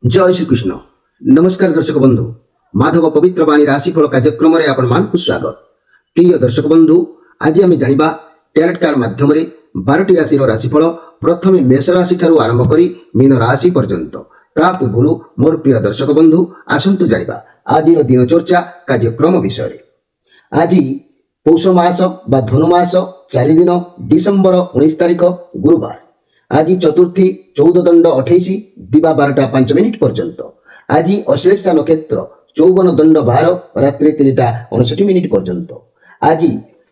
जय श्रीकृष्ण। नमस्कार दर्शक बंधु, माधव पवित्र बाणी राशिफल कार्यक्रम में आपण स्वागत। प्रिय दर्शक बंधु, आज आम जाना टैरोट कार्ड माध्यम 12टी राशि राशिफल प्रथम मेष राशि ठारू आरंभ करी मीन राशि पर्यंत। ता पूर्व मोर प्रिय दर्शक बंधु आसतु जाना आज दिनचर्चा कार्यक्रम विषय। आज पौष मास बा धनुमास 4 दिन डिसेम्बर 19 तारिख गुरुवार। आज चतुर्थी 14 दंड 28 दिवा 12टा 5 मिनिट पर्यंत। आज अश्लेषा नक्षत्र 54 दंड 12 रात्रि 3टा 59 मिनिट पर्यंत। आज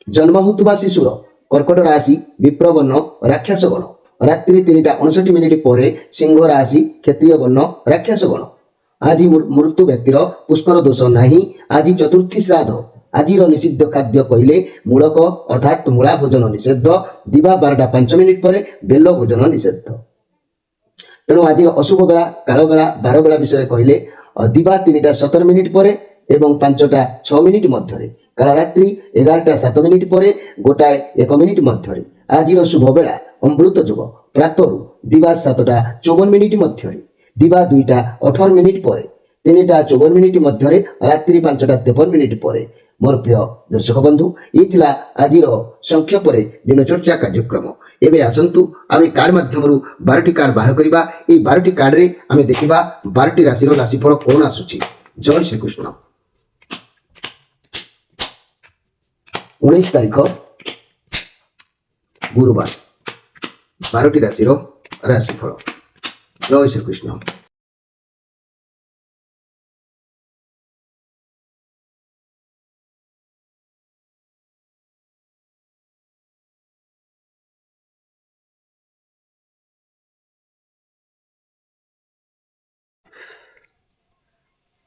जन्म होता शिशुर कर्कट राशि विप्रवर्ण राक्षस गण रात्रि 3टा 59 मिनिट पर सिंह राशि क्षत्रिय वर्ण राक्षस गण। आज मृत्यु व्यक्तिर पुष्कर दोष नहीं। आज चतुर्थी श्राद्ध। आज निषिद्ध खाद्य कहले मूलक अर्थात मूला भोजन निषेध। दिवा 12टा 5 मिनिट पर बेल भोजन निषेध। तेणु आज अशुभ बेला काल बेला 12 बेला विषय कहले दिवा 3टा 17 मिनिट पर एवं 5टा 6 मिनिट मध्य। काल रात्रि 11टा 7 मिनिट पर गोटाए 1 मिनिट मध्य। आज शुभ बेला अमृत जुग प्रातरु दिवा 7टा 54 मिनिट मध्य। दिवा 2टा 18 मिनिट पर 3टा 54 मिनिट मध्य। रात्रि 5टा 53 मिनिट पर। मोर प्रिय दर्शक बंधु, ये आज संक्षेप दिनचर्चा कार्यक्रम। एवं आसतु आम कार्ड माध्यम 12टी कार्ड बाहर करवा। 12टी कार्ड रे आम देखा 12टी राशि राशिफल कौन आसूची। जय श्रीकृष्ण। 19 तारिख गुरुवार 12टी राशि राशिफल। जय श्रीकृष्ण।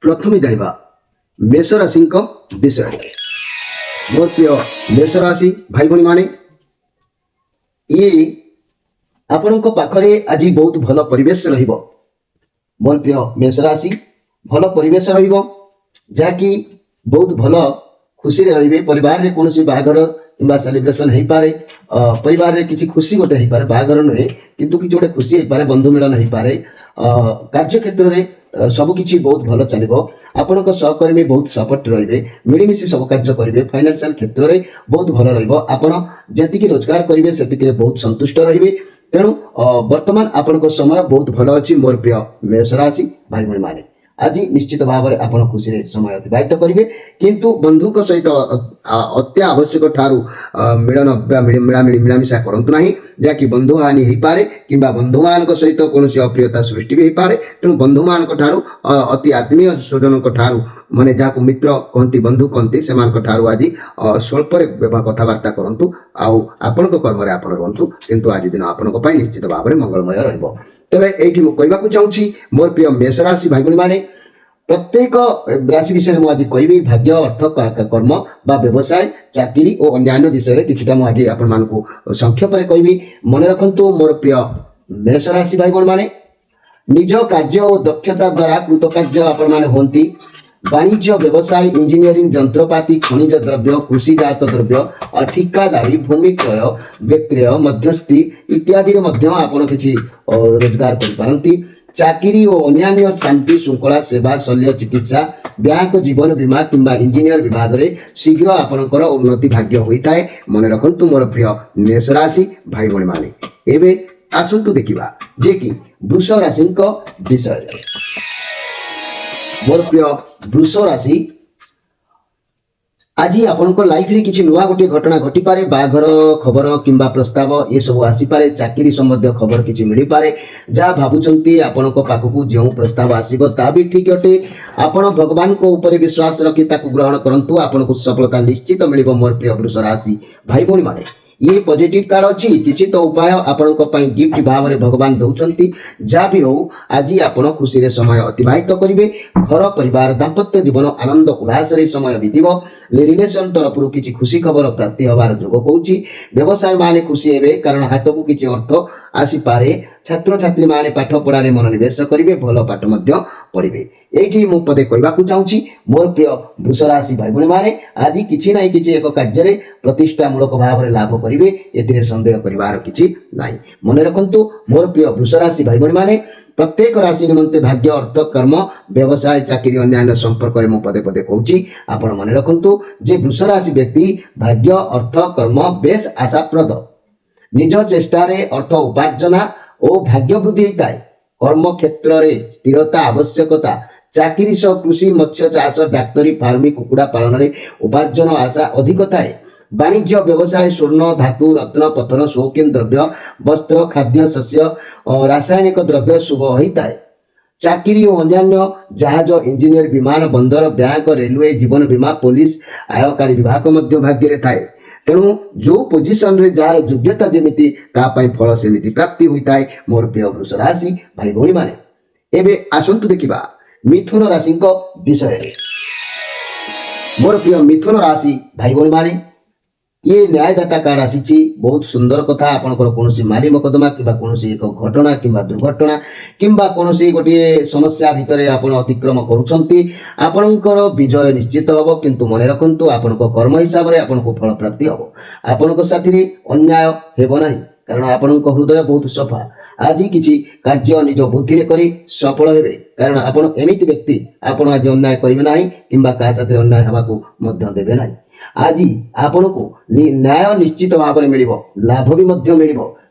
प्रथम जाना मेष राशि विषय। मोर प्रिय मेष राशि भाई भाई माने ये आपण पाखरे आज बहुत भल परिवेश रहिबो। मोर प्रिय मेष राशि भल परिवेश रहिबो जहाँकि बहुत भल खुशी रे परिवार रे कोनोसी बाहागर किंबा सेलिब्रेशन हो पारे। परिवार रे किसी खुशी गोटे हो पारे, बाहागर नुहे किंतु किसी गोटे खुशी हो पारे, बंधु मिलन हो पारे। कार्य क्षेत्र में सबकि बहुत भल चलो। आपण सहकर्मी बहुत सपोर्ट रे मिलमिशी सब कार्य करेंगे। फाइनेंशियल क्षेत्र में बहुत भल रही रोजगार करेंगे से बहुत संतुष्ट रे। तेणु वर्तमान आपण समय बहुत भल अच्छी। मोर प्रिय मेष राशि भाई भाई माने आज निश्चित भाव में आप खुशी रे समय अतिबाहित करेंगे, किंतु बंधु सहित अत्यावश्यक ठारू मिलन मिलामिली मिलामिशा करंतु नहीं, जहाँकि बंधु हानि हो पारे कि बंधु मान सहित कौन अप्रियता सृष्टि भी हो पारे। तेणु बंधु मान ठारू अति आत्मीय स्वजन ठारू माने जहाँ मित्र कहती बंधु कहती से आज स्वल्प कथबार्ता करूँ। आपण कर्म आप रुहतु, किंतु आज दिन आपण निश्चित भाव में मंगलमय रहिबो। तेरे ये कहवाक चाहूँगी मोर प्रिय मेष राशि भाई भाई माने प्रत्येक राशि विषय में आज कहि भाग्य अर्थ कर्म बा व्यवसाय चाकरी और अन्य विषय किछटा आज आपण संक्षेप में कहि। मन रखंतु मोर प्रिय मेष राशि भाई भाई माने निज कार्य और दक्षता द्वारा कृतकार्य आपण माने होंती। वाणिज्य व्यवसाय इंजीनियरिंग जंत्रपाति खनिज द्रव्य कृषिजात द्रव्य और ठिकादारी भूमि क्रय विक्रय मध्यस्थी इत्यादि आपण किसी रोजगार करपारती। चाकरी और अन्य शांति श्रृंखला सेवा शल्य चिकित्सा बैंक जीवन बीमा किंबा इंजीनियर विभाग में शीघ्र आपणकर उन्नति भाग्य होता है। मन रखंतु मोर प्रिय मेष राशि भाई भाई माने एवं आसतु देखा जे कि वृष राशि विषय। मोर प्रिय वृष राशि आज आपण लाइफ रे किसी नुआ गोटे घटना घटी पारे। बाघर खबर किंबा प्रस्ताव ये सब आसीपारे। चाकरी संबंधी खबर किसी मिल पारे। जहाँ भावुंट आपण पाखक जो प्रस्ताव आसब ता भी ठीक अटे। आपण भगवान को ऊपर विश्वास रखी ग्रहण करूँ, आपन को सफलता निश्चित मिल। मोर प्रिय वृष राशि भाई भाई माने ये पॉजिटिव कार्ड अच्छी किसी तो उपाय आपण गिफ्ट भाव में भगवान दौरान। जहाँ भी हो आज आपण खुशी रे समय अतिबाहित करेंगे। घर परिवार दाम्पत्य जीवन आनंद उल्लास समय बीतब। रिलेशन तरफ किसी खुशी खबर प्राप्ति हबार जोग कौची। व्यवसाय माने खुशी हेबे कारण हाथ को किसी अर्थ आसीपारे। छात्र छात्री माने पाठ पढ़ारे मनोनिवेश करेंगे, भल पाठ पढ़े। ये मु पदे कहवाक चाहूँगी मोर प्रिय वृष राशि भाई भाई माने आज किसी ना कि एक कार्य प्रतिष्ठामूलक भाव में लाभ करेंगे। ए संदेह करार किसी ना। मन रखंतु मोर प्रिय वृष राशि भाई भाई माने प्रत्येक राशि निमंते भाग्य अर्थ कर्म व्यवसाय चाकरी अन्य संपर्क में मु पदे पदे कहूँ आपण मन रखु जे वृष राशि व्यक्ति भाग्य अर्थ कर्म बेस आशाप्रद निज चेष्टार अर्थ उपार्जना और भाग्य वृद्धि होता है कर्म क्षेत्र में स्थिरता आवश्यकता चाकरी सह कृषि मत्स्य चाष डाक्तरी फार्मिंग कुकुड़ा पालन में उपार्जन आशा अधिक थाए वाणिज्य व्यवसाय स्वर्ण धातु रत्न पत्थर शौकीन द्रव्य वस्त्र खाद्य शस्य और रासायनिक द्रव्य शुभ होता है चाकरी और अन्य जहाज इंजीनियर विमान बंदर बैंक रेलवे जीवन बीमा पुलिस आयकारी विभाग मध्य भाग्य थाए तेणु जो पोजिशन रे जार योग्यता जेमिति तापाई फल सेमिति प्राप्ति होता है मोर प्रिय वृष राशि भाई भौणी माने एबे आसंतु देखिबा मिथुन राशि विषय मोर प्रिय मिथुन राशि भाई भौणी माने ये न्यायदाता कार्ड आसी बहुत सुंदर कथा आपनकर कोनोसी मारी मकदमा किबा कोनोसी एक घटना किबा दुर्घटना किबा कोनोसी गोटे समस्या भितर आपण अतिक्रम करूछंती आपनकर विजय निश्चित हबो किंतु मने रखंतु आपनको कर्म हिसाब रे आपनको फल प्राप्ति हबो आपनको साथी रे अन्याय हेबो नाही कारण आपनको हृदय बहुत सफा आज किछि कार्य निज बुद्धि रे करी सफल हेबे कारण आपण एमिति व्यक्ति आपण आज अन्याय करिवे नाही किबा का साथी अन्याय हबाकू मध्य देबे नाही आज आपण को न्याय निश्चित भाव में मिल लाभ भी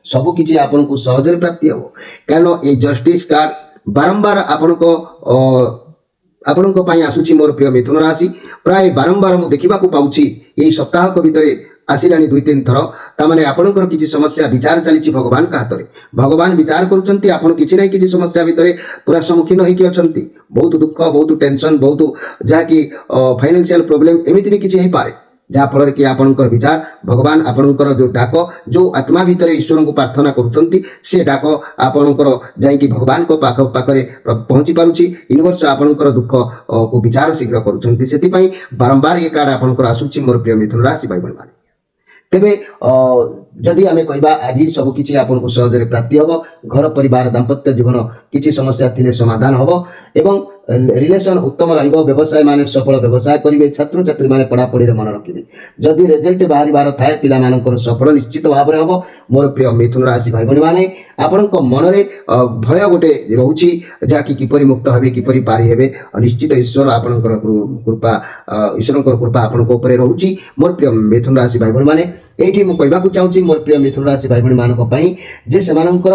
सब किसी आपन को सहज प्राप्ति हम कारण ये जस्टिस कार्ड बारंबार आपण को आसूची मोर प्रिय मिथुन राशि प्राय बारंबार मुझे देखा पाऊँ यही सप्ताह भितर आसला 2-3 थर ताने आपणकर किसी समस्या विचार चली भगवान का हाथ में भगवान विचार करुँच आप किसी ना कि समस्या भितर पूरा सम्मुखीन होती बहुत दुख बहुत टेंशन बहुत जहाँकि फाइनेंशियल प्रोब्लेम एमती भी किसी पारे जहाँफल कि आपणकर विचार भगवान आपणकर जो डाक जो आत्मा भितर ईश्वर को प्रार्थना करुँच से डाक आपणकर जाकि भगवान को पाखरे पहुँची पारुछि यूनिवर्स आपणकर दुख को विचार शीघ्र करुँच से बारंबार ये कार्ड आपणकर आसूची मोर प्रिय मिथुन राशि भाई भाई माने तेबे जदि आमे कहबा आज सब किछि आपन को सहज रे प्राप्ति हबो घर परिवार दाम्पत्य जीवन किछि समस्या थिले समाधान हबो एवं रिलेशन उत्तम रहइबो व्यवसाय माने सफल व्यवसाय करिवे छात्र छात्री माने पढ़ा पढ़ी रे मन रखिबे जदि रिजल्ट बाहरी बार थाए पिला मानकर सफल निश्चित भाव रे हबो मोर प्रिय मिथुन राशि भाई बहन माने आपन को मन रे भय गोटे रहउछि जाकि किपरि मुक्त हेबे किपरि पारी हेबे निश्चित ईश्वर आपनकर कृपा ईश्वरकर कृपा आपन को ऊपर रहउछि मोर प्रिय मिथुन राशि भाई बहन माने एठी मु कहबाकू चाहूची मोर प्रिय मिथुन राशि भाई बहन मानक पई जे सेमानकर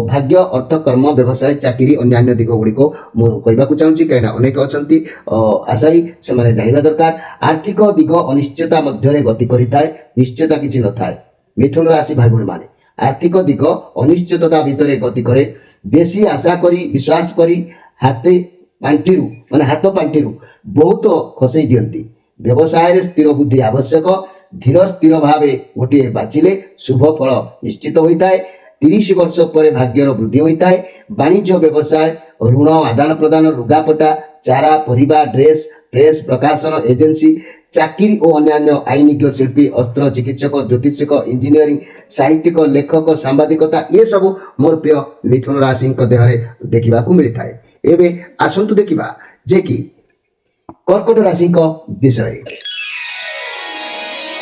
भाग्य अर्थ कर्म व्यवसाय चाकरी अन्य दिग गुडी को मु कहबाकू चाहूची कहना अनेक अछंती आशाई से माने जानिबा दरकार आर्थिक दिग अनिश्चितता मध्य रे गति करिताय निश्चितता किछि न थाए मिथुन राशि भाई बहन माने आर्थिक दिग अनिश्चितता भितर गति करे बेसी आशा करी विश्वास करी हाथे पांटिरु माने हाथ पांटिरु बहुत खसई दियंती व्यवसाय रे स्थिर बुद्धि आवश्यक धीर स्थिर भाव गोटे बाचिले शुभ फल निश्चित होता है 30 वर्ष पर भाग्यर वृद्धि होता है वाणिज्य व्यवसाय ऋण आदान प्रदान लुगापटा चारा परिबा ड्रेस प्रेस प्रकाशन एजेंसी चाकरी और अन्य आईनिक शिल्पी अस्त्र चिकित्सक ज्योतिषक इंजीनियरिंग साहित्यिक लेखक सांबादिकता ये सब मोर प्रिय मिथुन राशि देहरे देखा मिलता है एवं आसतु देखा जे कि कर्कट राशि विषय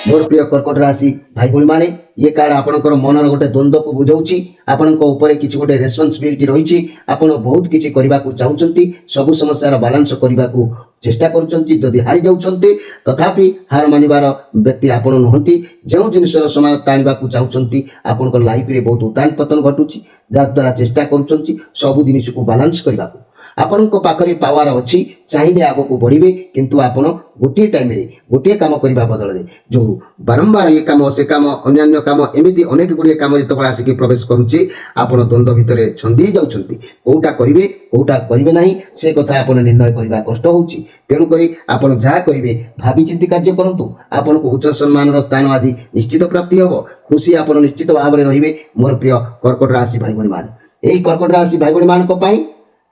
मोर प्रिय कर्कट राशि भाई भौणी माने ये कार्ड आपनकर मनर गोटे द्वंद्व को बुझाउछि आपनक ऊपर किछि गोटे रेस्पोंसिबिलिटी रहिछि आपण बहुत किछि करबा को चाहुचंती सब समस्या बैलेंस करबा को चेष्टा करूचंती जदि हारि जाउचंती तथापि हार मानिबार व्यक्ति आपण नहंती जो जिनिसर समानता आनिबा को चाहुचंती आपनकर लाइफ रे बहुत उतान पतन घटुछि जा द्वारा चेष्टा करूचंती सब जिनिस को बैलेंस करबा को आपण को पाखरे पावर अच्छी चाहिए आग को बढ़े किंतु आपण गोटे टाइम रे गोटे काम करबा बदल रे जो बारंबार ये काम से काम अन्य काम एमिति अनेक गुड़िए काम जो आसिक प्रवेश करुच्ची आपण द्वंद्व भितर छंदी जाउछंती कोटा करिवे कोटा करिवे नाही से कथा आपण निर्णय करबा कष्ट होउची तेनु करी आपण जहा करिवे भाबी चिंती कार्य करंतु आपण को उच्च सम्मान स्थान आदि निश्चित प्राप्ति होबो खुशी आपण निश्चित भाव रे रहिवे मोर प्रिय कर्कट राशि भाई बहन मान एही कर्कट राशि भाई बहन मान को पाई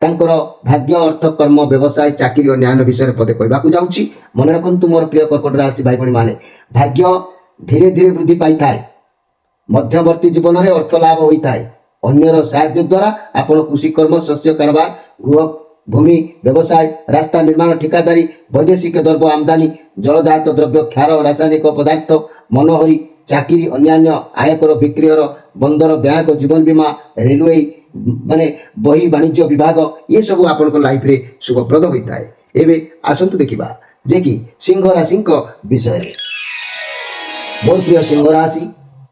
तांकर भाग्य अर्थ कर्म व्यवसाय चाकरी और न्याय विषय पदे कहवाक जाऊँगी मन रखु मोर प्रिय कर्कट राशि भाई भाई माने भाग्य धीरे धीरे वृद्धि पाई थाए मध्यवर्ती जीवन में अर्थ लाभ होता है अन्यर साहाय्य द्वारा आपण कृषि कर्म शस्य कारोबार गृह भूमि व्यवसाय रास्ता निर्माण ठिकादारी वैदेशिक द्रव्य आमदानी जलजात द्रव्य क्षार रासायनिक पदार्थ मनोहरी चाकरी अन्य आयकर विक्रयर बंदर बैंक जीवन बीमा रेलवे ମାନେ ବହି ବାଣିଜ୍ୟ ବିଭାଗ ये ସବୁ ଆପଣଙ୍କ ଲାଇଫରେ ଶୁଭପ୍ରଦ ହୋଇଥାଏ। ଏବେ ଆସନ୍ତୁ ଦେଖିବା ଯେ କି ସିଂହ ରାଶିଙ୍କ ବିଷୟରେ। ମୋର ପ୍ରିୟ ସିଂହ ରାଶି,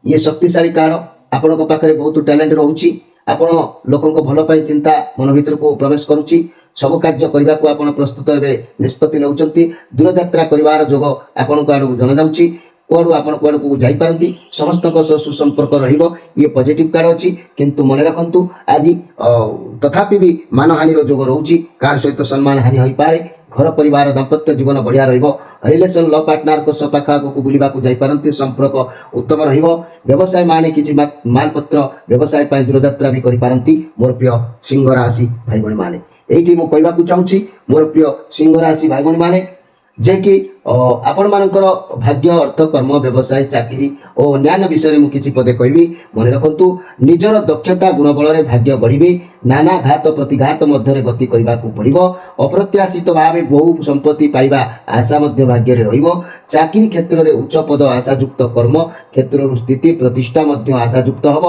ଇଏ ଶକ୍ତିଶାଳୀ କାର୍ଡ। ଆପଣଙ୍କ ପାଖରେ ବହୁତ ଟ୍ୟାଲେଣ୍ଟ ରହୁଛି। ଆପଣ ଲୋକଙ୍କ ଭଲ ପାଇଁ ଚିନ୍ତା ମନ ଭିତରକୁ ପ୍ରବେଶ କରୁଛି। ସବୁ କାର୍ଯ୍ୟ କରିବାକୁ ଆପଣ ପ୍ରସ୍ତୁତ ଏବେ ନିଷ୍ପତ୍ତି ନେଉଛନ୍ତି। ଦୂରଯାତ୍ରା କରିବାର ଯୋଗ ଆପଣଙ୍କ ଆଡ଼କୁ ଜଣାଯାଉଛି। କୁଆଡ଼ୁ ଆପଣ କୁଆଡ଼କୁ ଯାଇପାରନ୍ତି, ସମସ୍ତଙ୍କ ସହ ସୁସମ୍ପର୍କ ରହିବ। ଇଏ ପଜିଟିଭ୍ କାର୍ଡ ଅଛି। କିନ୍ତୁ ମନେ ରଖନ୍ତୁ ଆଜି ତଥାପି ବି ମାନହାନିର ଯୋଗ ରହୁଛି। କାହାର ସହିତ ସମ୍ମାନ ହାନି ହୋଇପାରେ। ଘର ପରିବାର ଦାମ୍ପତ୍ୟ ଜୀବନ ବଢ଼ିଆ ରହିବ। ରିଲେସନ୍ ଲ ପାର୍ଟନରଙ୍କ ସହ ପାଖ ଆଗକୁ ବୁଲିବାକୁ ଯାଇପାରନ୍ତି। ସମ୍ପର୍କ ଉତ୍ତମ ରହିବ। ବ୍ୟବସାୟ ମାନେ କିଛି ମାଲପତ୍ର ବ୍ୟବସାୟ ପାଇଁ ଦୂରଯାତ୍ରା ବି କରିପାରନ୍ତି। ମୋର ପ୍ରିୟ ସିଂହ ରାଶି ଭାଇ ଭଉଣୀ ମାନେ, এইটি ମୁଁ କହିବାକୁ ଚାହୁଁଛି ମୋର ପ୍ରିୟ ସିଂହ ରାଶି ଭାଇ ଭଉଣୀ ମାନେ ଯେ କି ଆପଣମାନଙ୍କର ଭାଗ୍ୟ ଅର୍ଥ କର୍ମ ବ୍ୟବସାୟ ଚାକିରି ଓ ଅନ୍ୟାନ୍ୟ ବିଷୟରେ ମୁଁ କିଛି ପଦେ କହିବି। ମନେ ରଖନ୍ତୁ ନିଜର ଦକ୍ଷତା ଗୁଣ ବଳରେ ଭାଗ୍ୟ ଗଢ଼ିବେ। ନାନା ଘାତ ପ୍ରତିଘାତ ମଧ୍ୟରେ ଗତି କରିବାକୁ ପଡ଼ିବ। ଅପ୍ରତ୍ୟାଶିତ ଭାବେ ବହୁ ସମ୍ପତ୍ତି ପାଇବା ଆଶା ମଧ୍ୟ ଭାଗ୍ୟରେ ରହିବ। ଚାକିରି କ୍ଷେତ୍ରରେ ଉଚ୍ଚ ପଦ ଆଶାଯୁକ୍ତ, କର୍ମ କ୍ଷେତ୍ରରୁ ସ୍ଥିତି ପ୍ରତିଷ୍ଠା ମଧ୍ୟ ଆଶାଯୁକ୍ତ ହେବ।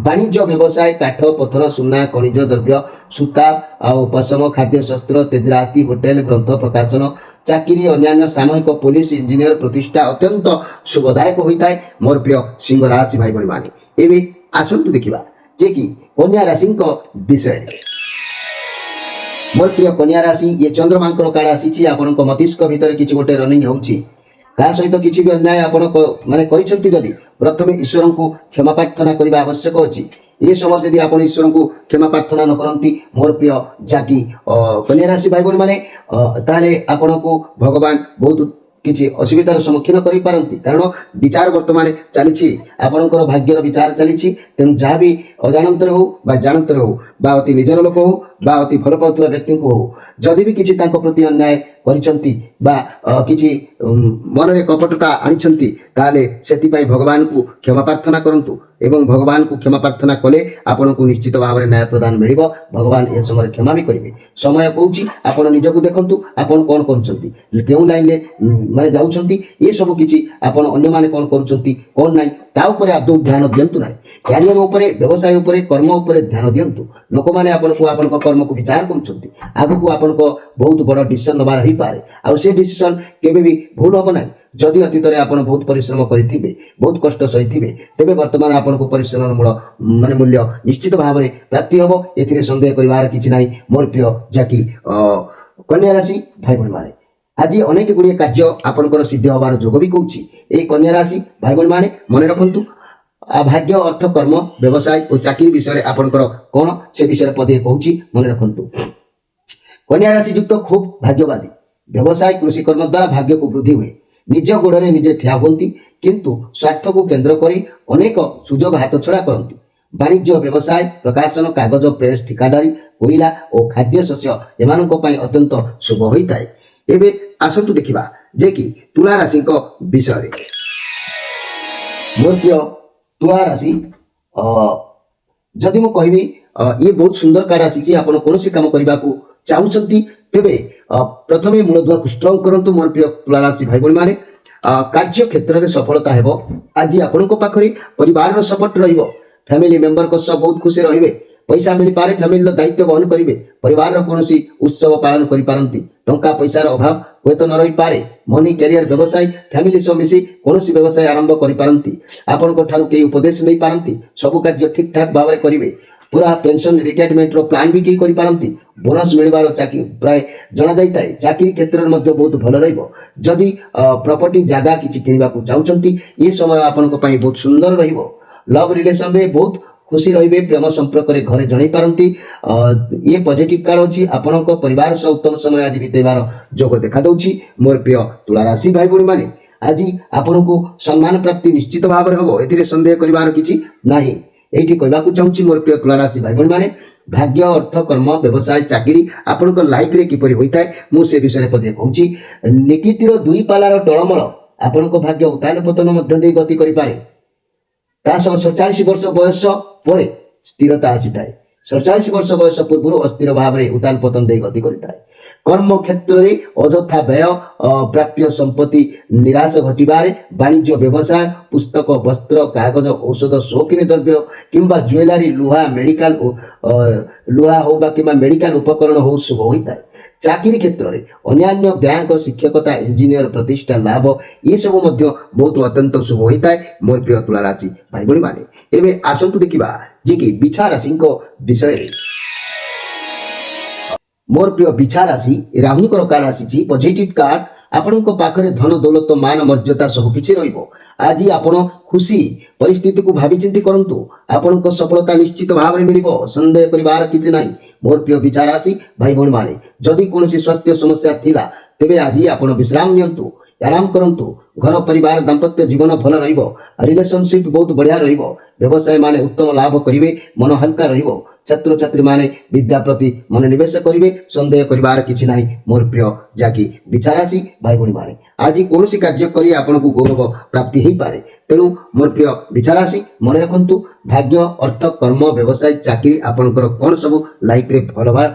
ବାଣିଜ୍ୟ ବ୍ୟବସାୟ କାଠ ପଥର ସୁନା ଖଣିଜ ଦ୍ରବ୍ୟ ସୂତା ଆଉ ପଶମ ଖାଦ୍ୟଶସ୍ତ୍ର ତେଜରାତି ହୋଟେଲ ଗ୍ରନ୍ଥ ପ୍ରକାଶନ ଚାକିରି ଅନ୍ୟାନ୍ୟ ସାମୟିକ ପୋଲିସ ଇଞ୍ଜିନିୟର ପ୍ରତିଷ୍ଠା ଅତ୍ୟନ୍ତ ଶୁଭଦାୟକ ହୋଇଥାଏ। ମୋର ପ୍ରିୟ ସିଂହ ରାଶି ଭାଇ ଭଉଣୀ ମାନେ, ଏବେ ଆସନ୍ତୁ ଦେଖିବା ଯେ କି କନ୍ୟା ରାଶିଙ୍କ ବିଷୟରେ। ମୋର ପ୍ରିୟ କନ୍ୟା ରାଶି, ଇଏ ଚନ୍ଦ୍ରମାଙ୍କର କାର୍ଡ ଆସିଛି। ଆପଣଙ୍କ ମସ୍ତିଷ୍କ ଭିତରେ କିଛି ଗୋଟେ ରନିଂ ହେଉଛି। କାହା ସହିତ କିଛି ବି ଅନ୍ୟାୟ ଆପଣ ମାନେ କରିଛନ୍ତି ଯଦି ପ୍ରଥମେ ଈଶ୍ୱରଙ୍କୁ କ୍ଷମା ପ୍ରାର୍ଥନା କରିବା ଆବଶ୍ୟକ ଅଛି। ଏ ସମୟରେ ଯଦି ଆପଣ ଈଶ୍ୱରଙ୍କୁ କ୍ଷମା ପ୍ରାର୍ଥନା ନ କରନ୍ତି ମୋର ପ୍ରିୟ ଯାକି କନ୍ୟା ରାଶି ଭାଇ ଭଉଣୀ ମାନେ, ତାହେଲେ ଆପଣଙ୍କୁ ଭଗବାନ ବହୁତ କିଛି ଅସୁବିଧାର ସମ୍ମୁଖୀନ କରିପାରନ୍ତି। କାରଣ ବିଚାର ବର୍ତ୍ତମାନ ଚାଲିଛି, ଆପଣଙ୍କର ଭାଗ୍ୟର ବିଚାର ଚାଲିଛି। ତେଣୁ ଯାହା ବି ଅଜାଣତରେ ହଉ ବା ଜାଣତରେ ହଉ ବା ଅତି ନିଜର ଲୋକ ହଉ ବା ଅତି ଭଲ ପାଉଥିବା ବ୍ୟକ୍ତିଙ୍କୁ ହଉ, ଯଦି ବି କିଛି ତାଙ୍କ ପ୍ରତି ଅନ୍ୟାୟ କରିଛନ୍ତି ବା କିଛି ମନରେ କପଟତା ଆଣିଛନ୍ତି, ତାହେଲେ ସେଥିପାଇଁ ଭଗବାନଙ୍କୁ କ୍ଷମା ପ୍ରାର୍ଥନା କରନ୍ତୁ। ଏବଂ ଭଗବାନଙ୍କୁ କ୍ଷମା ପ୍ରାର୍ଥନା କଲେ ଆପଣଙ୍କୁ ନିଶ୍ଚିତ ଭାବରେ ନ୍ୟାୟ ପ୍ରଦାନ ମିଳିବ। ଭଗବାନ ଏ ସମୟରେ କ୍ଷମା ବି କରିବେ। ସମୟ କହୁଛି ଆପଣ ନିଜକୁ ଦେଖନ୍ତୁ, ଆପଣ କ'ଣ କରୁଛନ୍ତି, କେଉଁ ଲାଇନରେ ମାନେ ଯାଉଛନ୍ତି, ଏସବୁ କିଛି ଆପଣ ଅନ୍ୟମାନେ କ'ଣ କରୁଛନ୍ତି କ'ଣ ନାହିଁ ତା ଉପରେ ଆଦୌ ଧ୍ୟାନ ଦିଅନ୍ତୁ ନାହିଁ। କ୍ୟାରିୟର ଉପରେ, ବ୍ୟବସାୟ ଉପରେ, କର୍ମ ଉପରେ ଧ୍ୟାନ ଦିଅନ୍ତୁ। ଲୋକମାନେ ଆପଣଙ୍କୁ ଆପଣଙ୍କ କର୍ମକୁ ବିଚାର କରୁଛନ୍ତି। ଆଗକୁ ଆପଣଙ୍କ ବହୁତ ବଡ଼ ଡିସିସନ୍ ନେବାର ହେଇପାରେ। ଆଉ ସେ ଡିସିସନ୍ କେବେ ବି ଭୁଲ ହେବ ନାହିଁ। ଯଦି ଅତୀତରେ ଆପଣ ବହୁତ ପରିଶ୍ରମ କରିଥିବେ, ବହୁତ କଷ୍ଟ ସହିଥିବେ, ତେବେ ବର୍ତ୍ତମାନ ଆପଣଙ୍କୁ ପରିଶ୍ରମର ମୂଲ୍ୟ ନିଶ୍ଚିତ ଭାବରେ ପ୍ରାପ୍ତି ହେବ। ଏଥିରେ ସନ୍ଦେହ କରିବାର କିଛି ନାହିଁ। ମୋର ପ୍ରିୟ ଯାକି କନ୍ୟା ରାଶି ଭାଇ ଭଉଣୀ ମାନେ, ଆଜି ଅନେକ ଗୁଡ଼ିଏ କାର୍ଯ୍ୟ ଆପଣଙ୍କର ସିଦ୍ଧ ହେବାର ଯୋଗ ବି କହୁଛି। এই କନ୍ୟା ରାଶି ଭାଇ ଭଉଣୀ ମାନେ ମନେ ରଖନ୍ତୁ ଭାଗ୍ୟ ଅର୍ଥ କର୍ମ ବ୍ୟବସାୟ ଓ ଚାକିରି ବିଷୟରେ ଆପଣଙ୍କର କ'ଣ ସେ ବିଷୟରେ ପଦେ କହୁଛି ମନେ ରଖନ୍ତୁ। କନ୍ୟା ରାଶି ଯୁକ୍ତ ଖୁବ୍ ଭାଗ୍ୟବାଦୀ। ବ୍ୟବସାୟ କୃଷି କର୍ମ ଦ୍ୱାରା ଭାଗ୍ୟକୁ ବୃଦ୍ଧି ହୁଏ। ନିଜ ଗୋଡ଼ରେ ନିଜେ ଠିଆ ହୁଅନ୍ତି, କିନ୍ତୁ ସ୍ୱାର୍ଥକୁ କେନ୍ଦ୍ର କରି ଅନେକ ସୁଯୋଗ ହାତଛଡ଼ା କରନ୍ତି। ବାଣିଜ୍ୟ ବ୍ୟବସାୟ ପ୍ରକାଶନ କାଗଜ ପ୍ରେସ୍ ଠିକାଦାରୀ କୋଇଲା ଓ ଖାଦ୍ୟଶସ୍ୟ ଏମାନଙ୍କ ପାଇଁ ଅତ୍ୟନ୍ତ ଶୁଭ ହୋଇଥାଏ। ଏବେ ଆସନ୍ତୁ ଦେଖିବା ଯେ କି ତୁଳା ରାଶିଙ୍କ ବିଷୟରେ। ମୋର ପ୍ରିୟ ତୁଳା ରାଶି, ଯଦି ମୁଁ କହିବି ଇଏ ବହୁତ ସୁନ୍ଦର କାର୍ଡ ଆସିଛି। ଆପଣ କୌଣସି କାମ କରିବାକୁ ଚାହୁଁଛନ୍ତି ତେବେ ପ୍ରଥମେ ମୂଳଦୁଆକୁ ଷ୍ଟ୍ରଙ୍ଗ କରନ୍ତୁ। ମୋର ପ୍ରିୟ ତୁଳା ରାଶି ଭାଇ ଭଉଣୀ ମାନେ, କାର୍ଯ୍ୟ କ୍ଷେତ୍ରରେ ସଫଳତା ହେବ। ଆଜି ଆପଣଙ୍କ ପାଖରେ ପରିବାରର ସପୋର୍ଟ ରହିବ। ଫ୍ୟାମିଲି ମେମ୍ବରଙ୍କ ସହ ବହୁତ ଖୁସି ରହିବେ। ପଇସା ମିଳିପାରେ, ଫ୍ୟାମିଲିର ଦାୟିତ୍ୱ ବହନ କରିବେ। ପରିବାରର କୌଣସି ଉତ୍ସବ ପାଳନ କରିପାରନ୍ତି। ଟଙ୍କା ପଇସାର ଅଭାବ ହୁଏତ ନ ରହିପାରେ। ମନି କ୍ୟାରିୟର ବ୍ୟବସାୟ ଫ୍ୟାମିଲି ସହ ମିଶି କୌଣସି ବ୍ୟବସାୟ ଆରମ୍ଭ କରିପାରନ୍ତି। ଆପଣଙ୍କ ଠାରୁ କେହି ଉପଦେଶ ନେଇପାରନ୍ତି। ସବୁ କାର୍ଯ୍ୟ ଠିକ୍ ଠାକ୍ ଭାବରେ କରିବେ। ପୁରା ପେନସନ ରିଟାୟାରମେଣ୍ଟର ପ୍ଲାନ୍ ବି କେହି କରିପାରନ୍ତି। ବୋନସ୍ ମିଳିବାର ଚାକିରି ପ୍ରାୟ ଜଣାଯାଇଥାଏ। ଚାକିରି କ୍ଷେତ୍ରରେ ମଧ୍ୟ ବହୁତ ଭଲ ରହିବ। ଯଦି ପ୍ରପର୍ଟି ଜାଗା କିଛି କିଣିବାକୁ ଚାହୁଁଛନ୍ତି, ଏ ସମୟ ଆପଣଙ୍କ ପାଇଁ ବହୁତ ସୁନ୍ଦର ରହିବ। ଲଭ୍ ରିଲେସନରେ ବହୁତ ଖୁସି ରହିବେ। ପ୍ରେମ ସମ୍ପର୍କରେ ଘରେ ଜଣାଇ ପାରନ୍ତି। ଇଏ ପଜିଟିଭ୍ କାର୍ଡ ଅଛି। ଆପଣଙ୍କ ପରିବାର ସହ ଉତ୍ତମ ସମୟ ଆଜି ବିତେଇବାର ଯୋଗ ଦେଖାଦେଉଛି। ମୋର ପ୍ରିୟ ତୁଳା ରାଶି ଭାଇ ଭଉଣୀ ମାନେ, ଆଜି ଆପଣଙ୍କୁ ସମ୍ମାନ ପ୍ରାପ୍ତି ନିଶ୍ଚିତ ଭାବରେ ହେବ। ଏଥିରେ ସନ୍ଦେହ କରିବାର କିଛି ନାହିଁ। এইটি କହିବାକୁ ଚାହୁଁଛି ମୋର ପ୍ରିୟ ତୁଳା ରାଶି ଭାଇ ଭଉଣୀ ମାନେ, ଭାଗ୍ୟ ଅର୍ଥ କର୍ମ ବ୍ୟବସାୟ ଚାକିରି ଆପଣଙ୍କ ଲାଇଫରେ କିପରି ହୋଇଥାଏ ମୁଁ ସେ ବିଷୟରେ ପଦେ କହୁଛି। ନିକିତିର ଦୁଇ ପାଲାର ଟଳମଳ ଆପଣଙ୍କ ଭାଗ୍ୟ ଉତ୍ଥାନ ପତନ ମଧ୍ୟ ଦେଇ ଗତି କରିପାରେ। ତା ସହ 47 ବର୍ଷ ବୟସ ପରେ ସ୍ଥିରତା ଆସିଥାଏ। 47 ବର୍ଷ ବୟସ ପୂର୍ବରୁ ଅସ୍ଥିର ଭାବରେ ଉତ୍ଥାନ ପତନ ଦେଇ ଗତି କରିଥାଏ। কর্ম ক্ষেত্রে অযথা ব্যয়, প্রাপ্য সম্পত্তি নিরাশ ঘটিবারে, বাণিজ্য ব্যবসায়, পুস্তক, বস্ত্র, কাগজ, ଔଷଧ, শৌখিনী দ্রব্য কিংবা জুয়েলারি, লୁହା ମେଡିକାଲ ଲୁହା ହଉ ବା କିମ୍ବା ମେଡିକାଲ ଉପକରଣ ହଉ ଶୁଭ ହୋଇଥାଏ। ଚାକିରି କ୍ଷେତ୍ରରେ ଅନ୍ୟାନ୍ୟ ବ୍ୟାଙ୍କ, ଶିକ୍ଷକତା, ଇଞ୍ଜିନିୟର ପ୍ରତିଷ୍ଠା ଲାଭ ଏସବୁ ମଧ୍ୟ ବହୁତ ଅତ୍ୟନ୍ତ ଶୁଭ ହୋଇଥାଏ ମୋର ପ୍ରିୟ ତୁଳା ରାଶି ଭାଇ ଭଉଣୀମାନେ। ଏବେ ଆସନ୍ତୁ ଦେଖିବା ଯେ କି ବିଛା ରାଶିଙ୍କ ବିଷୟରେ। ମୋର ପ୍ରିୟ ବିଛା ରାଶି, ରାହୁଙ୍କର କାର୍ଡ ଆସିଛି ପଜିଟିଭ କାର୍ଡ। ଆପଣଙ୍କ ପାଖରେ ଧନ, ଦୌଲତ, ମାନ, ମର୍ଯ୍ୟାଦା ସବୁକିଛି ରହିବ। ଆଜି ଆପଣ ଖୁସି ପରିସ୍ଥିତିକୁ ଭାବିଚିନ୍ତି କରନ୍ତୁ। ଆପଣଙ୍କ ସଫଳତା ନିଶ୍ଚିତ ଭାବରେ ମିଳିବ, ସନ୍ଦେହ କରିବାର କିଛି ନାହିଁ। ମୋର ପ୍ରିୟ ବିଛା ରାଶି ଭାଇ ଭଉଣୀମାନେ, ଯଦି କୌଣସି ସ୍ୱାସ୍ଥ୍ୟ ସମସ୍ୟା ଥିଲା ତେବେ ଆଜି ଆପଣ ବିଶ୍ରାମ ନିଅନ୍ତୁ, ଆରାମ କରନ୍ତୁ। ଘର ପରିବାର ଦାମ୍ପତ୍ୟ ଜୀବନ ଭଲ ରହିବ। ରିଲେସନସିପ ବହୁତ ବଢିଆ ରହିବ। ବ୍ୟବସାୟୀ ମାନେ ଉତ୍ତମ ଲାଭ କରିବେ, ମନ ହାଲକା ରହିବ। ଛାତ୍ରଛାତ୍ରୀ ମାନେ ବିଦ୍ୟା ପ୍ରତି ମନୋନିବେଶ କରିବେ, ସନ୍ଦେହ କରିବାର କିଛି ନାହିଁ ମୋର ପ୍ରିୟ ଯାକି ବିଛା ରାଶି ଭାଇ ଭଉଣୀମାନେ। ଆଜି କୌଣସି କାର୍ଯ୍ୟ କରି ଆପଣଙ୍କୁ ଗୌରବ ପ୍ରାପ୍ତି ହେଇପାରେ। ତେଣୁ ମୋର ପ୍ରିୟ ବିଛା ରାଶି ମନେ ରଖନ୍ତୁ, ଭାଗ୍ୟ, ଅର୍ଥ, କର୍ମ, ବ୍ୟବସାୟ, ଚାକିରି ଆପଣଙ୍କର କଣ ସବୁ ଲାଇଫରେ ଭଲ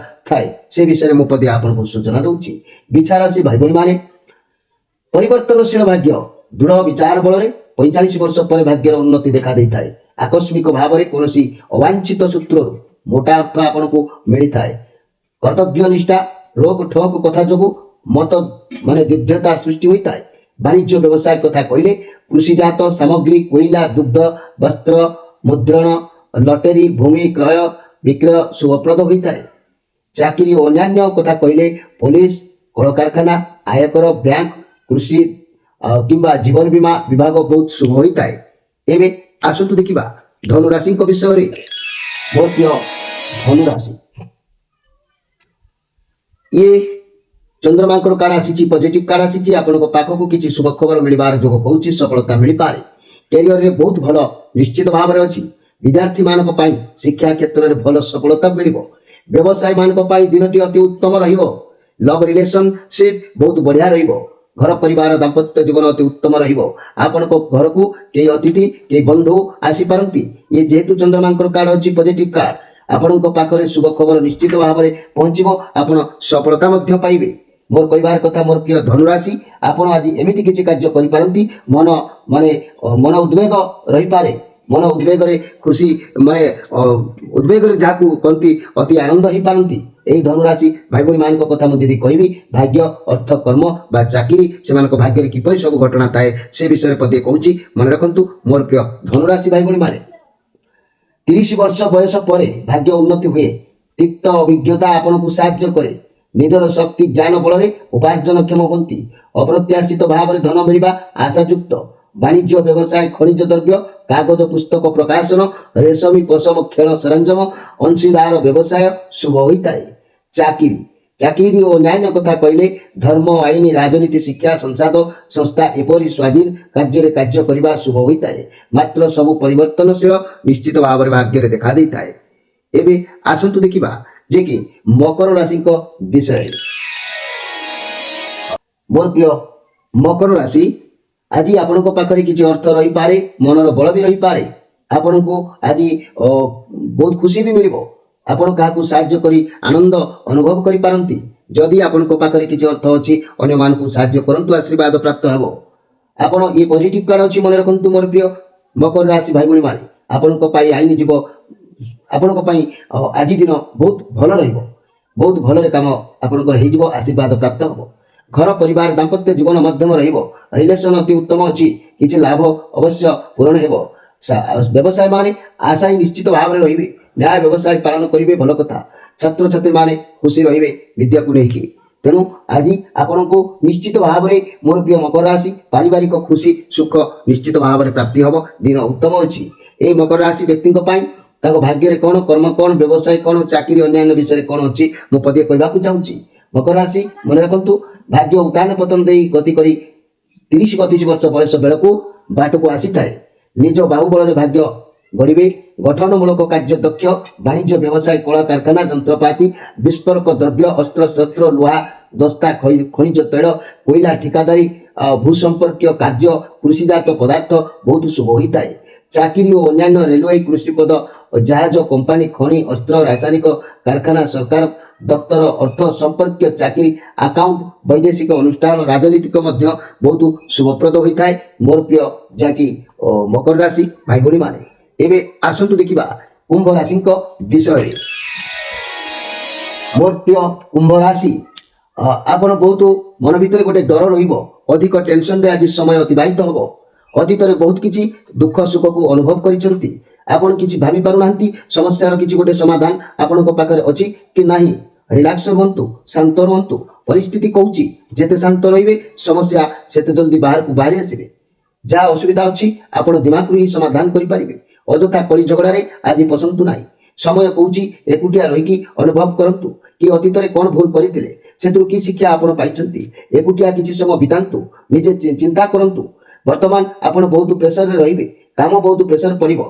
ଥାଏ ସେ ବିଷୟରେ ମୁଁ ପଦେ ଆପଣଙ୍କୁ ସୂଚନା ଦଉଛି। ବିଛା ରାଶି ଭାଇ ଭଉଣୀମାନେ, ପରିବର୍ତ୍ତନଶୀଳ ଭାଗ୍ୟ, ଦୃଢ ବିଚାର ବଳରେ 45 ବର୍ଷ ପରେ ଭାଗ୍ୟର ଉନ୍ନତି ଦେଖା ଦେଇଥାଏ। ଆକସ୍ମିକ ଭାବରେ କୌଣସି ଅବାଞ୍ଛିତ ସୂତ୍ରରୁ ମୋଟା ଅର୍ଥ ଆପଣଙ୍କୁ ମିଳିଥାଏ। କର୍ତ୍ତବ୍ୟ ନିଷ୍ଠା, ରୋକ ଠୋକ କଥା ଯୋଗୁଁ ମତ ଦୀର୍ଘତା ସୃଷ୍ଟି ହୋଇଥାଏ। ବାଣିଜ୍ୟ ବ୍ୟବସାୟ କଥା କହିଲେ କୃଷିଜାତ ସାମଗ୍ରୀ, କୋଇଲା, ଦୁଗ୍ଧ, ବସ୍ତ୍ର, ମୁଦ୍ରଣ, ଲଟେରୀ, ଭୂମି କ୍ରୟ ବିକ୍ରୟ ଶୁଭପ୍ରଦ ହୋଇଥାଏ। ଚାକିରି ଓ ଅନ୍ୟାନ୍ୟ କଥା କହିଲେ ପୋଲିସ, କଳକାରଖାନା, ଆୟକର, ବ୍ୟାଙ୍କ, କୃଷି କିମ୍ବା ଜୀବନ ବୀମା ବିଭାଗ ବହୁତ ଶୁଭ ହୋଇଥାଏ। ଏବେ ଆସନ୍ତୁ ଦେଖିବା ଧନୁ ରାଶିଙ୍କ ବିଷୟରେ। ମୋର ପ୍ରିୟ ଧନୁ ରାଶି, ଇଏ ଚନ୍ଦ୍ରମାଙ୍କର କାର୍ଡ ଆସିଛି ପଜିଟିଭ କାର୍ଡ ଆସିଛି। ଆପଣଙ୍କ ପାଖକୁ କିଛି ଶୁଭ ଖବର ମିଳିବାର ଯୋଗ କହୁଛି, ସଫଳତା ମିଳିପାରେ। କ୍ୟାରିୟରରେ ବହୁତ ଭଲ ନିଶ୍ଚିତ ଭାବରେ ଅଛି। ବିଦ୍ୟାର୍ଥୀ ମାନଙ୍କ ପାଇଁ ଶିକ୍ଷା କ୍ଷେତ୍ରରେ ଭଲ ସଫଳତା ମିଳିବ। ବ୍ୟବସାୟୀ ମାନଙ୍କ ପାଇଁ ଦିନଟି ଅତି ଉତ୍ତମ ରହିବ। ଲଭ ରିଲେସନସିପ ବହୁତ ବଢିଆ ରହିବ। ଘର ପରିବାର ଦାମ୍ପତ୍ୟ ଜୀବନ ଅତି ଉତ୍ତମ ରହିବ। ଆପଣଙ୍କ ଘରକୁ କେହି ଅତିଥି, କେହି ବନ୍ଧୁ ଆସିପାରନ୍ତି। ଇଏ ଯେହେତୁ ଚନ୍ଦ୍ରମାଙ୍କର କାର୍ଡ ଅଛି ପଜିଟିଭ କାର୍ଡ, ଆପଣଙ୍କ ପାଖରେ ଶୁଭ ଖବର ନିଶ୍ଚିତ ଭାବରେ ପହଞ୍ଚିବ। ଆପଣ ସଫଳତା ମଧ୍ୟ ପାଇବେ। ମୋର କହିବାର କଥା ମୋର ପ୍ରିୟ ଧନୁରାଶି, ଆପଣ ଆଜି ଏମିତି କିଛି କାର୍ଯ୍ୟ କରିପାରନ୍ତି, ମନ ଉଦ୍ବେଗ ରହିପାରେ। ମନ ଉଦ୍ବେଗରେ ଖୁସି ଉଦ୍ବେଗରେ ଯାହାକୁ କହନ୍ତି ଅତି ଆନନ୍ଦ ହେଇପାରନ୍ତି। ଏହି ଧନୁରାଶି ଭାଇ ଭଉଣୀ ମାନଙ୍କ କଥା ମୁଁ ଯଦି କହିବି, ଭାଗ୍ୟ, ଅର୍ଥ, କର୍ମ ବା ଚାକିରି ସେମାନଙ୍କ ଭାଗ୍ୟରେ କିପରି ସବୁ ଘଟଣା ଥାଏ ସେ ବିଷୟରେ ପଦେ କହୁଛି, ମନେ ରଖନ୍ତୁ ମୋର ପ୍ରିୟ ଧନୁରାଶି ଭାଇ ଭଉଣୀ ମାନେ। 30 ବର୍ଷ ବୟସ ପରେ ଭାଗ୍ୟ ଉନ୍ନତି ହୁଏ। ତିକ୍ତ ଅଭିଜ୍ଞତା ଆପଣଙ୍କୁ ସାହାଯ୍ୟ କରେ। ନିଜର ଶକ୍ତି ଜ୍ଞାନ ବଳରେ ଉପାର୍ଜନକ୍ଷମ ହୁଅନ୍ତି। ଅପ୍ରତ୍ୟାଶିତ ଭାବରେ ଧନ ମିଳିବା ଆଶାଯୁକ୍ତ। ବାଣିଜ୍ୟ ବ୍ୟବସାୟ, ଖଣିଜ ଦ୍ରବ୍ୟ, କାଗଜ ପୁସ୍ତକ ପ୍ରକାଶନ, ରେଶମୀ ପଶମ, ଖେଳ ସରଞ୍ଜାମ, ଅଂଶୀଦାର ବ୍ୟବସାୟ ଶୁଭ ହୋଇଥାଏ। ଚାକିରି ଓ ନ୍ୟାୟ କଥା କହିଲେ ଧର୍ମ, ଆଇନ, ରାଜନୀତି, ଶିକ୍ଷା, ସଂସ୍ଥା ଏପରି ସ୍ୱାଧୀନ କାର୍ଯ୍ୟରେ କାର୍ଯ୍ୟ କରିବା ଶୁଭ ହୋଇଥାଏ। ମାତ୍ର ସବୁ ପରିବର୍ତ୍ତନଶୀଳ ନିଶ୍ଚିତ ଭାବରେ ଭାଗ୍ୟରେ ଦେଖା ଦେଇଥାଏ। ଏବେ ଆସନ୍ତୁ ଦେଖିବା ଯେ କି ମକର ରାଶିଙ୍କ ବିଷୟରେ। ମୋର ପ୍ରିୟ ମକର ରାଶି, ଆଜି ଆପଣଙ୍କ ପାଖରେ କିଛି ଅର୍ଥ ରହିପାରେ, ମନର ବଳ ବି ରହିପାରେ। ଆପଣଙ୍କୁ ଆଜି ବହୁତ ଖୁସି ବି ମିଳିବ। ଆପଣ କାହାକୁ ସାହାଯ୍ୟ କରି ଆନନ୍ଦ ଅନୁଭବ କରିପାରନ୍ତି। ଯଦି ଆପଣଙ୍କ ପାଖରେ କିଛି ଅର୍ଥ ଅଛି, ଅନ୍ୟମାନଙ୍କୁ ସାହାଯ୍ୟ କରନ୍ତୁ, ଆଶୀର୍ବାଦ ପ୍ରାପ୍ତ ହେବ। ଆପଣ ଇଏ ପଜିଟିଭ କାର୍ଡ ଅଛି, ମନେ ରଖନ୍ତୁ ମୋର ପ୍ରିୟ ମକର ରାଶି ଭାଇ ଭଉଣୀ ମାନେ। ଆପଣଙ୍କ ପାଇଁ ଆଇନ ଯିବ, ଆପଣଙ୍କ ପାଇଁ ଆଜି ଦିନ ବହୁତ ଭଲ ରହିବ। ବହୁତ ଭଲରେ କାମ ଆପଣଙ୍କର ହେଇଯିବ, ଆଶୀର୍ବାଦ ପ୍ରାପ୍ତ ହେବ। ଘର ପରିବାର ଦାମ୍ପତ୍ୟ ଜୀବନ ମଧ୍ୟମ ରହିବ। ରିଲେସନ ଅତି ଉତ୍ତମ ଅଛି, କିଛି ଲାଭ ଅବଶ୍ୟ ପୂରଣ ହେବ। ବ୍ୟବସାୟୀ ମାନେ ଆଶାୟୀ ନିଶ୍ଚିତ ଭାବରେ ରହିବେ। ନ୍ୟାୟ ବ୍ୟବସାୟ ପାଳନ କରିବେ, ଭଲ କଥା। ଛାତ୍ରଛାତ୍ରୀ ମାନେ ଖୁସି ରହିବେ ବିଦ୍ୟାକୁ ନେଇକି। ତେଣୁ ଆଜି ଆପଣଙ୍କୁ ନିଶ୍ଚିତ ଭାବରେ ମୋର ପ୍ରିୟ ମକର ରାଶି, ପାରିବାରିକ ଖୁସି ସୁଖ ନିଶ୍ଚିତ ଭାବରେ ପ୍ରାପ୍ତି ହେବ। ଦିନ ଉତ୍ତମ ଅଛି। ଏହି ମକର ରାଶି ବ୍ୟକ୍ତିଙ୍କ ପାଇଁ ତାଙ୍କ ଭାଗ୍ୟରେ କଣ, କର୍ମ କଣ, ବ୍ୟବସାୟ କଣ, ଚାକିରି ଅନ୍ୟାନ୍ୟ ବିଷୟରେ କଣ ଅଛି ମୁଁ ପଦେ କହିବାକୁ ଚାହୁଁଛି। ମକର ରାଶି ମନେ ରଖନ୍ତୁ, ଭାଗ୍ୟ ଉତ୍ଥାନ ପତନ ଦେଇ ଗତି କରି 30-32 ବର୍ଷ ବୟସ ବେଳକୁ ବାଟକୁ ଆସିଥାଏ। ନିଜ ବାହୁବଳରେ ଭାଗ୍ୟ ଗଢ଼ିବେ। ଗଠନମୂଳକ କାର୍ଯ୍ୟ ଦକ୍ଷ। ବାଣିଜ୍ୟ ବ୍ୟବସାୟ, କଳକାରଖାନା, ଯନ୍ତ୍ରପାତି, ବିସ୍ଫୋରକ ଦ୍ରବ୍ୟ, ଅସ୍ତ୍ରଶସ୍ତ୍ର, ଲୁହା ଦସ୍ତା, ଖଣିଜ ତୈଳ, କୋଇଲା, ଠିକାଦାରୀ, ଭୂ ସମ୍ପର୍କୀୟ କାର୍ଯ୍ୟ, କୃଷିଜାତ ପଦାର୍ଥ ବହୁତ ଶୁଭ ହୋଇଥାଏ। ଚାକିରି ଓ ଅନ୍ୟାନ୍ୟ ରେଲୱେ, କୃଷିପଦ, ଜାହାଜ, କମ୍ପାନୀ, ଖଣି, ଅସ୍ତ୍ର, ରାସାୟନିକ କାରଖାନା, ସରକାର ଦପ୍ତର, ଅର୍ଥ ସମ୍ପର୍କୀୟ ଚାକିରି, ଆକାଉଣ୍ଟ, ବୈଦେଶିକ ଅନୁଷ୍ଠାନ, ରାଜନୈତିକ ମଧ୍ୟ ବହୁତ ଶୁଭପ୍ରଦ ହୋଇଥାଏ ମୋର ପ୍ରିୟ ଯାହାକି ମକର ରାଶି ଭାଇ ଭଉଣୀମାନେ। ଏବେ ଆସନ୍ତୁ ଦେଖିବା କୁମ୍ଭ ରାଶିଙ୍କ ବିଷୟରେ। ମୋର ପ୍ରିୟ କୁମ୍ଭ ରାଶି, ଆପଣ ବହୁତ ମନ ଭିତରେ ଗୋଟେ ଡର ରହିବ, ଅଧିକ ଟେନସନରେ ଆଜି ସମୟ ଅତିବାହିତ ହେବ। ଅତୀତରେ ବହୁତ କିଛି ଦୁଃଖ ସୁଖକୁ ଅନୁଭବ କରିଛନ୍ତି, ଆପଣ କିଛି ଭାବି ପାରୁନାହାନ୍ତି ସମସ୍ୟାର କିଛି ଗୋଟେ ସମାଧାନ ଆପଣଙ୍କ ପାଖରେ ଅଛି କି ନାହିଁ। ରିଲାକ୍ସ ରୁହନ୍ତୁ, ଶାନ୍ତ ରୁହନ୍ତୁ। ପରିସ୍ଥିତି କହୁଛି ଯେତେ ଶାନ୍ତ ରହିବେ ସମସ୍ୟା ସେତେ ଜଲ୍ଦି ବାହାରକୁ ବାହାରି ଆସିବେ। ଯାହା ଅସୁବିଧା ଅଛି ଆପଣ ଦିମାଗରୁ ହିଁ ସମାଧାନ କରିପାରିବେ। ଅଯଥା କଳି ଝଗଡ଼ାରେ ଆଜି ପଶନ୍ତୁ ନାହିଁ। ସମୟ କହୁଛି ଏକୁଟିଆ ରହିକି ଅନୁଭବ କରନ୍ତୁ କି ଅତୀତରେ କ'ଣ ଭୁଲ କରିଥିଲେ, ସେଥିରୁ କି ଶିକ୍ଷା ଆପଣ ପାଇଛନ୍ତି। ଏକୁଟିଆ କିଛି ସମୟ ବିତାନ୍ତୁ, ନିଜେ ଚିନ୍ତା କରନ୍ତୁ। ବର୍ତ୍ତମାନ ଆପଣ ବହୁତ ପ୍ରେସରରେ ରହିବେ, କାମ ବହୁତ ପ୍ରେସର ପଡ଼ିବ,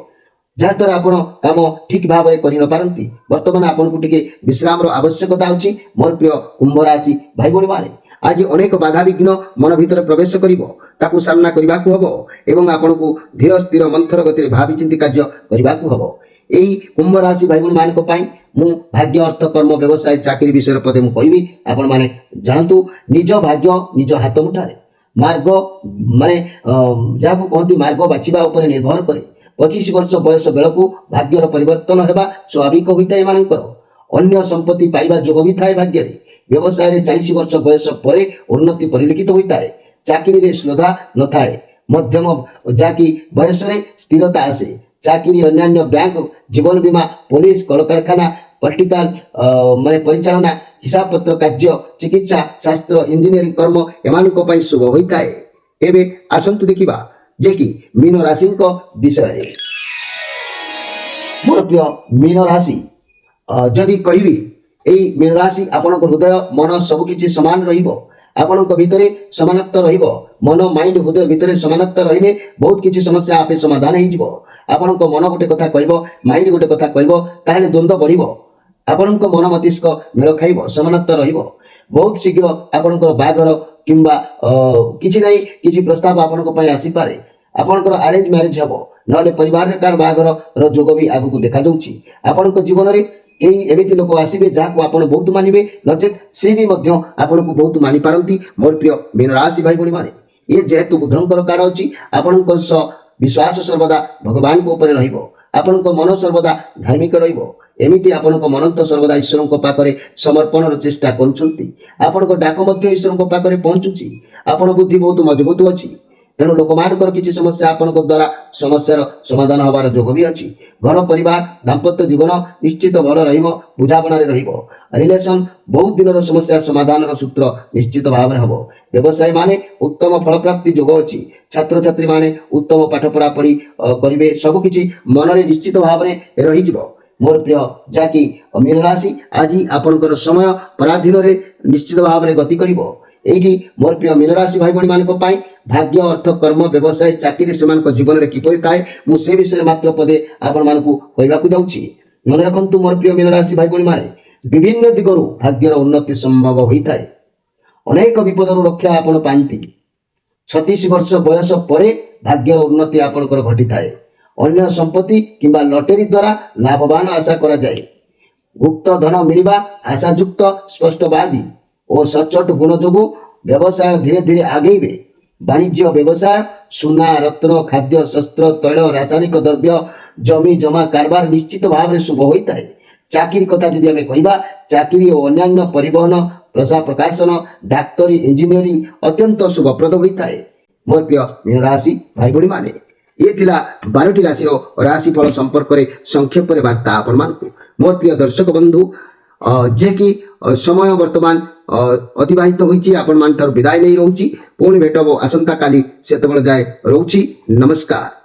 ଯାହାଦ୍ୱାରା ଆପଣ କାମ ଠିକ ଭାବରେ କରି ନ ପାରନ୍ତି। ବର୍ତ୍ତମାନ ଆପଣଙ୍କୁ ଟିକେ ବିଶ୍ରାମର ଆବଶ୍ୟକତା ଅଛି ମୋର ପ୍ରିୟ କୁମ୍ଭ ରାଶି ଭାଇ ଭଉଣୀମାନେ। ଆଜି ଅନେକ ବାଧାବିଘ୍ନ ମନ ଭିତରେ ପ୍ରବେଶ କରିବ, ତାକୁ ସାମ୍ନା କରିବାକୁ ହେବ ଏବଂ ଆପଣଙ୍କୁ ଧୀର ସ୍ଥିର ମନ୍ଥର ଗତିରେ ଭାବିଚିନ୍ତି କାର୍ଯ୍ୟ କରିବାକୁ ହେବ। ଏହି କୁମ୍ଭ ରାଶି ଭାଇ ଭଉଣୀମାନଙ୍କ ପାଇଁ ମୁଁ ଭାଗ୍ୟ, ଅର୍ଥ, କର୍ମ, ବ୍ୟବସାୟ, ଚାକିରି ବିଷୟରେ ପଦେ ମୁଁ କହିବି। ଆପଣମାନେ ଜାଣନ୍ତୁ, ନିଜ ଭାଗ୍ୟ ନିଜ ହାତ ମୁଠାରେ। ମାର୍ଗ ମାନେ ଯାହାକୁ କହନ୍ତି ମାର୍ଗ ବାଛିବା ଉପରେ ନିର୍ଭର କରେ। 25 ବର୍ଷ ବୟସ ବେଳକୁ ଭାଗ୍ୟର ପରିବର୍ତ୍ତନ ହେବା ସ୍ୱାଭାବିକ ହୋଇଥାଏ ଏମାନଙ୍କର। ଅନ୍ୟ ସମ୍ପତ୍ତି ପାଇବା ଯୋଗ ବି ଥାଏ ଭାଗ୍ୟରେ। ବ୍ୟବସାୟରେ 40 ବର୍ଷ ବୟସ ପରେ ଉନ୍ନତି ପରିଲକ୍ଷିତ ହୋଇଥାଏ। ଚାକିରିରେ ଶ୍ରଦ୍ଧା ନଥାଏ, ମଧ୍ୟମ ଯାହାକି ବୟସରେ ସ୍ଥିରତା ଆସେ। ଚାକିରି, ଅନ୍ୟାନ୍ୟ ବ୍ୟାଙ୍କ, ଜୀବନ ବୀମା, ପୋଲିସ, କଳକାରଖାନା, ପଲିଟିକାଲ ମାନେ ପରିଚାଳନା, ହିସାବ ପତ୍ର କାର୍ଯ୍ୟ, ଚିକିତ୍ସା, ଶାସ୍ତ୍ର, ଇଞ୍ଜିନିୟରିଂ କର୍ମ ଏମାନଙ୍କ ପାଇଁ ଶୁଭ ହୋଇଥାଏ। ଏବେ ଆସନ୍ତୁ ଦେଖିବା ଯେ କି ମୀନ ରାଶିଙ୍କ ବିଷୟରେ। ମୋର ପ୍ରିୟ ମୀନ ରାଶି, ଯଦି କହିବି এই ମୀନ ରାଶି ଆପଣଙ୍କ ହୃଦୟ ମନ ସବୁକିଛି ସମାନ ରହିବ। ଆପଣଙ୍କ ଭିତରେ ସମାନତ୍ୱ ରହିବ। ମନ, ମାଇଣ୍ଡ, ହୃଦୟ ଭିତରେ ସମାନତ୍ୱ ରହିଲେ ବହୁତ କିଛି ସମସ୍ୟା ଆପେ ସମାଧାନ ହେଇଯିବ। ଆପଣଙ୍କ ମନ ଗୋଟେ କଥା କହିବ, ମାଇଣ୍ଡ ଗୋଟେ କଥା କହିବ, ତାହେଲେ ଦ୍ୱନ୍ଦ୍ୱ ବଢ଼ିବ। ଆପଣଙ୍କ ମନ ମସ୍ତିଷ୍କ ମେଳ ଖାଇବ, ସମାନତ୍ୱ ରହିବ। ବହୁତ ଶୀଘ୍ର ଆପଣଙ୍କର ବାହାଘର କିମ୍ବା କିଛି ନାହିଁ କିଛି ପ୍ରସ୍ତାବ ଆପଣଙ୍କ ପାଇଁ ଆସିପାରେ। ଆପଣଙ୍କର ଆରେଞ୍ଜ ମ୍ୟାରେଜ ହେବ, ନହେଲେ ପରିବାରରେ କାହାର ବାହାଘରର ଯୋଗ ବି ଆଗକୁ ଦେଖାଯାଉଛି। ଆପଣଙ୍କ ଜୀବନରେ କେହି ଏମିତି ଲୋକ ଆସିବେ ଯାହାକୁ ଆପଣ ବହୁତ ମାନିବେ, ନଚେତ୍ ସେ ବି ମଧ୍ୟ ଆପଣଙ୍କୁ ବହୁତ ମାନିପାରନ୍ତି ମୋର ପ୍ରିୟ ମୀନ ରାଶି ଭାଇ ଭଉଣୀମାନେ। ଇଏ ଯେହେତୁ ବୁଧଙ୍କର କାର୍ଡ ଅଛି, ଆପଣଙ୍କ ସହ ବିଶ୍ୱାସ ସର୍ବଦା ଭଗବାନଙ୍କ ଉପରେ ରହିବ। ଆପଣଙ୍କ ମନ ସର୍ବଦା ଧାର୍ମିକ ରହିବ। ଏମିତି ଆପଣଙ୍କ ମନନ୍ତ ସର୍ବଦା ଈଶ୍ୱରଙ୍କ ପାଖରେ ସମର୍ପଣର ଚେଷ୍ଟା କରୁଛନ୍ତି। ଆପଣଙ୍କ ଡାକ ମଧ୍ୟ ଈଶ୍ୱରଙ୍କ ପାଖରେ ପହଞ୍ଚୁଛି। ଆପଣ ବୁଦ୍ଧି ବହୁତ ମଜବୁତ ଅଛି, ତେଣୁ ଲୋକମାନଙ୍କର କିଛି ସମସ୍ୟା ଆପଣଙ୍କ ଦ୍ୱାରା ସମସ୍ୟାର ସମାଧାନ ହେବାର ଯୋଗ ବି ଅଛି। ଘର ପରିବାର ଦାମ୍ପତ୍ୟ ଜୀବନ ନିଶ୍ଚିତ ଭଲ ରହିବ, ବୁଝାମଣାରେ ରହିବ। ରିଲେସନ ବହୁତ ଦିନର ସମସ୍ୟା ସମାଧାନର ସୂତ୍ର ନିଶ୍ଚିତ ଭାବରେ ହେବ। ବ୍ୟବସାୟୀ ମାନେ ଉତ୍ତମ ଫଳପ୍ରାପ୍ତି ଯୋଗ ଅଛି। ଛାତ୍ରଛାତ୍ରୀ ମାନେ ଉତ୍ତମ ପାଠ ପଢ଼ାପଢ଼ି କରିବେ, ସବୁକିଛି ମନରେ ନିଶ୍ଚିତ ଭାବରେ ରହିଯିବ। ମୋର ପ୍ରିୟ ଯାହାକି ମୀନ ରାଶି, ଆଜି ଆପଣଙ୍କର ସମୟ ପରାଧୀନରେ ନିଶ୍ଚିତ ଭାବରେ ଗତି କରିବ। এইটি মোর প্রিয় মীন রাশি ভাই ভী মান ভাগ্য, অর্থ, কর্ম, ব্যবসায়, চাকরি সে জীবনের কিপর থাকে মু সে বিষয়ে মাত্র পদে আপনার কহবাকে যাচ্ছি। মনে রাখতু মোর প্রিয় মীন রাশি ভাই ভী মানে বিভিন্ন দিগর ভাগ্যর উন্নতি সম্ভব হয়ে থাকে। অনেক বিপদর রক্ষা আপনার পাঁতি। 36 বর্ষ বয়স পরে ভাগ্যর উন্নতি আপনার ঘটি থাকে। অন্য সম্পত্তি কিংবা লটেরি দ্বারা লাভবান আশা করা যায়। গুপ্ত ধন মিলবা আশাযুক্ত স্পষ্টবাদী ও সচ্চট গুণ যোগু ব্যবসায় ধীরে ধীরে আগেইবে। বাণিজ্য ব্যবসায় সোনা, রত্ন, খাদ্য, শস্ত্র, তৈল, রাসায়নিক দ্রব্য, জমি জমা কারবার নিশ্চিত ভাবে শুভ হয়ে থাকে। চাকরি কথা যদি আমি কহবা, চাকরি ও অন্যান্য পরিবহন, প্রকাশন, ডাক্তারি, ইঞ্জিনিয়রিং অত্যন্ত শুভপ্রদ হয়ে থাকে। মোর প্রিয় মীন রাশি ভাই ভী মানে ये थिला 12टी राशि राशिफल संपर्क में संक्षेप वार्ता आपण मानकु। मोर प्रिय दर्शक बंधु, जे कि समय वर्तमान अतिबाहित होइछि, आपण मान विदाय नहीं रहउछि। पुणी भेटब आसंता काली, सेतबेले जाए रहउछि। नमस्कार।